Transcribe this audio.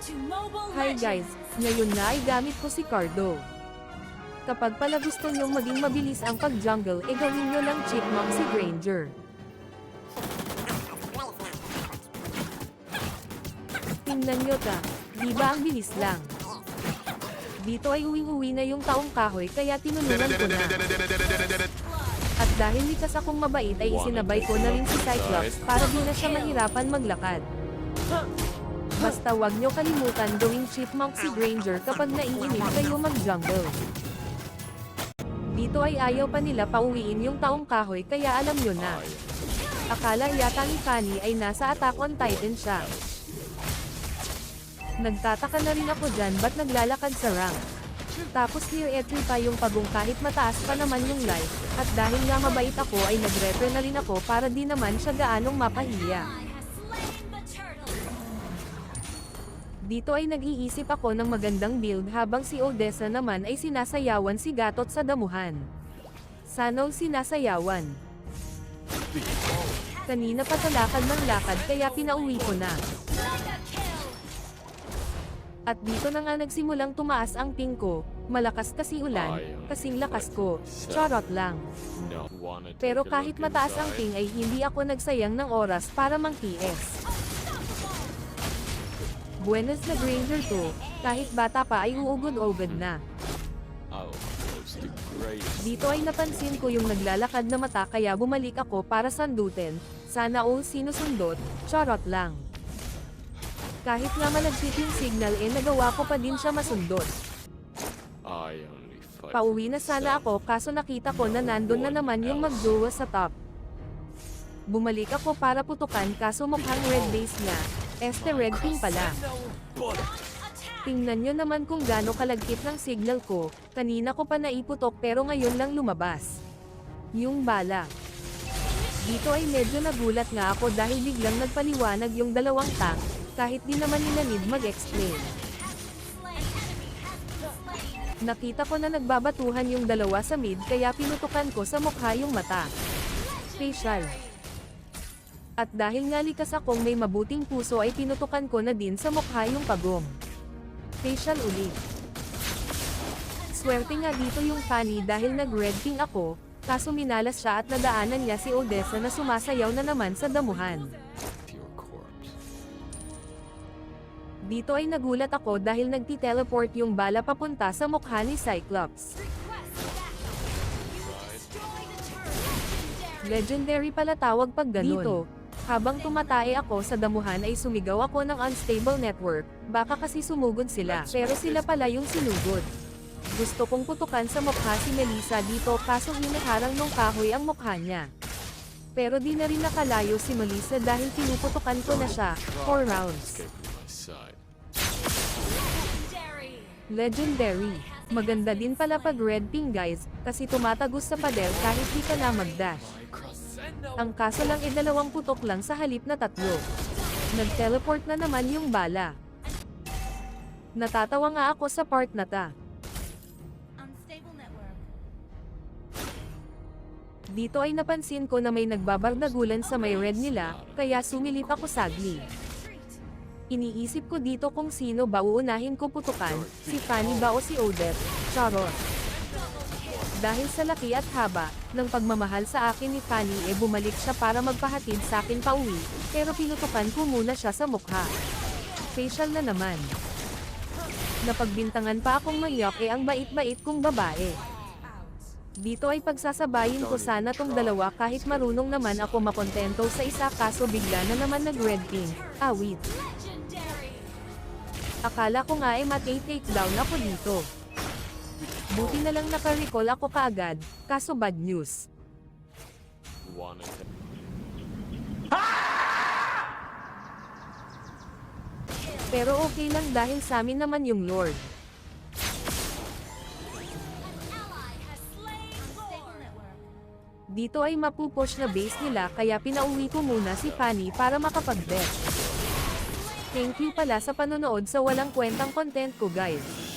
to Mobile Hi Legends! guys, ngayon na ay gamit ko si Cardo. Kapag pala gusto nyong maging mabilis ang pag-jungle, gawin nyo lang Chipmunk si Granger. Tingnan nyo ta, di ba ang bilis lang? Dito ay uwing-uwi na yung taong kahoy kaya tinulungan ko na. At dahil likas akong mabait ay isinabay ko na rin si Cyclops para di na siya mahirapan maglakad. Basta wag nyo kalimutan gawing Chipmunk si Granger kapag naiinip kayo mag-jungle. Dito ay ayaw pa nila pauwiin yung taong kahoy kaya alam nyo na. Akala yata ni Fanny ay nasa Attack on Titan siya. Nagtataka na rin ako dyan ba't naglalakad sa rank. Tapos near entry pa yung pagong kahit mataas pa naman yung life, at dahil nga mabait ako ay nag-refer na rin ako para di naman siya gaanong mapahiya. Dito ay nag-iisip ako ng magandang build habang si Odessa naman ay sinasayawan si Gatot sa damuhan. Sana sinasayawan. Kanina pa talakad ng lakad kaya pinauwi ko na. At dito na nga nagsimulang tumaas ang ping ko, malakas kasi ulan, kasing lakas ko, charot lang. Pero kahit mataas ang ping ay hindi ako nagsayang ng oras para mang-TS. Buenas na Granger to, kahit bata pa ay uugod-ugod na. Dito ay napansin ko yung naglalakad na mata kaya bumalik ako para sandutin, sana all sinusundot, charot lang. Kahit nga malagsit yung signal nagawa ko pa din siya masundot. Pauwi na sana ako kaso nakita ko na nandun na naman yung magjowa sa top. Bumalik ako para putukan kaso mukhang red base niya, red ping pala. Tingnan nyo naman kung gaano kalagkit ng signal ko, kanina ko pa naiputok pero ngayon lang lumabas. Yung bala. Dito ay medyo nagulat nga ako dahil biglang nagpaliwanag yung dalawang tank, kahit di naman nila need mag-explain. Nakita ko na nagbabatuhan yung dalawa sa mid kaya pinutukan ko sa mukha yung mata. Facial. At dahil nga likas akong may mabuting puso ay pinutukan ko na din sa mukha yung pagong. Facial ulit. Swerte nga dito yung Fanny dahil nag-red ping ako, kaso minalas siya at nadaanan niya si Odessa na sumasayaw na naman sa damuhan. Dito ay nagulat ako dahil nagti-teleport yung bala papunta sa mukha ni Cyclops. Legendary pala tawag pag ganun. Dito, habang tumatae ako sa damuhan ay sumigaw ako ng unstable network, baka kasi sumugod sila, pero sila pala yung sinugod. Gusto kong putukan sa mukha si Melissa dito kaso hinaharang nung kahoy ang mukha niya. Pero di na rin nakalayo si Melissa dahil pinuputukan ko na siya, 4 rounds. Legendary. Maganda din pala pag red ping guys, kasi tumatagos sa pader kahit di ka na mag-dash. Ang kaso lang dalawang putok lang sa halip na 3. Nag-teleport na naman yung bala. Natatawa nga ako sa part na ta. Dito ay napansin ko na may nagbabardagulan sa may red nila, kaya sumilip ako sagli. Iniisip ko dito kung sino ba uunahin ko putukan, si Fanny ba o si Odette, charot. Dahil sa laki at haba, ng pagmamahal sa akin ni Fanny bumalik siya para magpahatid sa akin pauwi, pero pinutukan ko muna siya sa mukha. Facial na naman. Napagbintangan pa akong manyak ang bait-bait kong babae. Dito ay pagsasabayin ko sana tong dalawa kahit marunong naman ako makontento sa isa kaso bigla na naman nag-red ping, awit. Akala ko nga mati-take down ako dito. Buti na lang naka-recall ako kaagad, kaso bad news. Pero okay lang dahil sa amin naman yung Lord. Dito ay mapupush na base nila kaya pinauwi ko muna si Fanny para makapag-bet. Thank you pala sa panonood sa walang kwentang content ko guys.